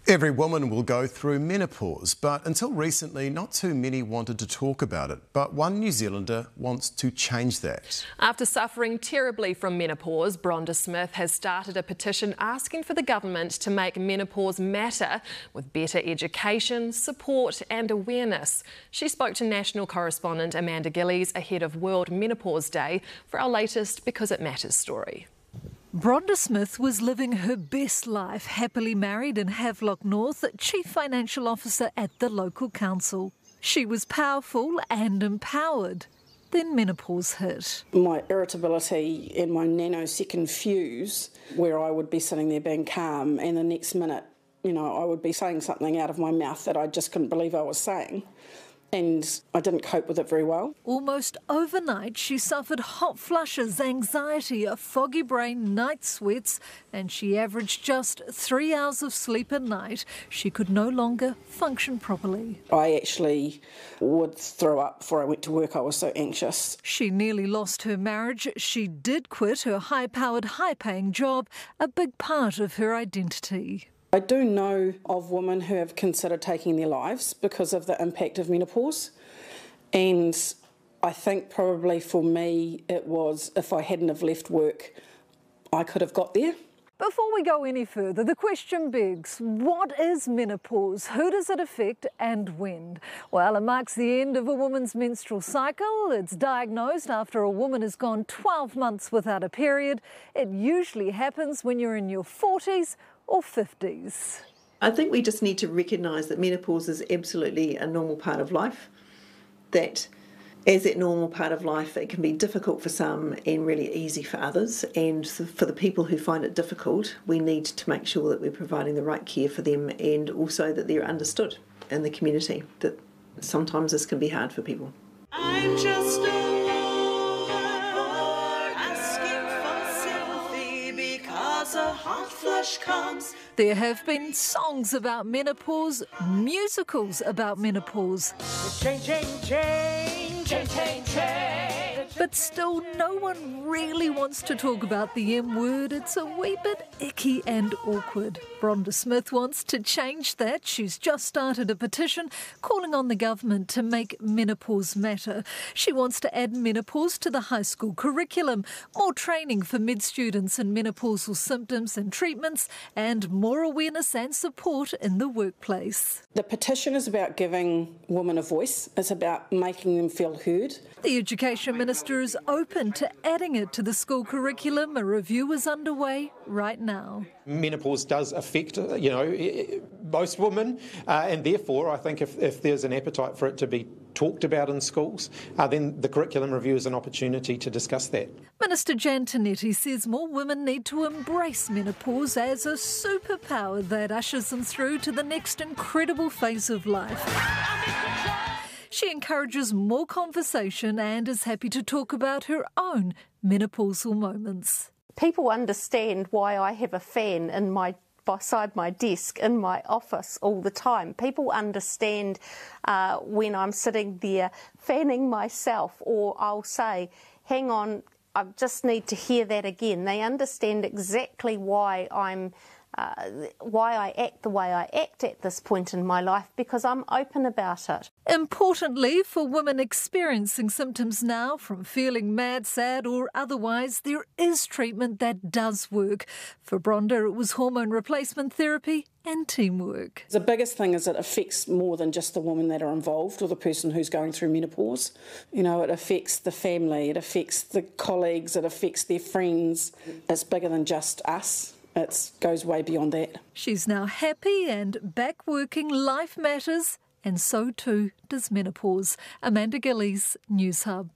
Every woman will go through menopause, but until recently, not too many wanted to talk about it. But one New Zealander wants to change that. After suffering terribly from menopause, Bronda Smith has started a petition asking for the government to make menopause matter with better education, support and awareness. She spoke to national correspondent Amanda Gillies ahead of World Menopause Day for our latest Because It Matters story. Bronda Smith was living her best life, happily married in Havelock North, Chief Financial Officer at the local council. She was powerful and empowered. Then menopause hit. My irritability and my nanosecond fuse, where I would be sitting there being calm and the next minute, I would be saying something out of my mouth that I just couldn't believe I was saying. And I didn't cope with it very well. Almost overnight, she suffered hot flushes, anxiety, a foggy brain, night sweats, and she averaged just 3 hours of sleep a night. She could no longer function properly. I actually would throw up before I went to work. I was so anxious. She nearly lost her marriage. She did quit her high-powered, high-paying job, a big part of her identity. I do know of women who have considered taking their lives because of the impact of menopause, and I think probably for me it was, if I hadn't have left work, I could have got there. Before we go any further, the question begs, what is menopause? Who does it affect and when? Well, it marks the end of a woman's menstrual cycle. It's diagnosed after a woman has gone 12 months without a period. It usually happens when you're in your 40s or 50s. I think we just need to recognise that menopause is absolutely a normal part of life, that as that normal part of life it can be difficult for some and really easy for others, and for the people who find it difficult we need to make sure that we're providing the right care for them, and also that they're understood in the community, that sometimes this can be hard for people. I'm just a hot flush comes. There have been songs about menopause, musicals about menopause. But still, no one really wants to talk about the M word. It's a wee bit icky and awkward. Bronda Smith wants to change that. She's just started a petition calling on the government to make menopause matter. She wants to add menopause to the high school curriculum, more training for mid-students in menopausal symptoms and treatments, and more awareness and support in the workplace. The petition is about giving women a voice. It's about making them feel heard. The Education Minister is open to adding it to the school curriculum. A review is underway right now. Menopause does affect, most women, and therefore I think if there's an appetite for it to be talked about in schools, then the curriculum review is an opportunity to discuss that. Minister Jan Tinetti says more women need to embrace menopause as a superpower that ushers them through to the next incredible phase of life. She encourages more conversation and is happy to talk about her own menopausal moments. People understand why I have a fan beside my desk in my office all the time. People understand when I'm sitting there fanning myself, or I'll say, hang on, I just need to hear that again. They understand exactly why I act the way I act at this point in my life, because I'm open about it. Importantly, for women experiencing symptoms now, from feeling mad, sad or otherwise, there is treatment that does work. For Bronda, it was hormone replacement therapy and teamwork. The biggest thing is it affects more than just the women that are involved or the person who's going through menopause. It affects the family, it affects the colleagues, it affects their friends. It's bigger than just us. It goes way beyond that. She's now happy and back working. Life matters, and so too does menopause. Amanda Gillies, Newshub.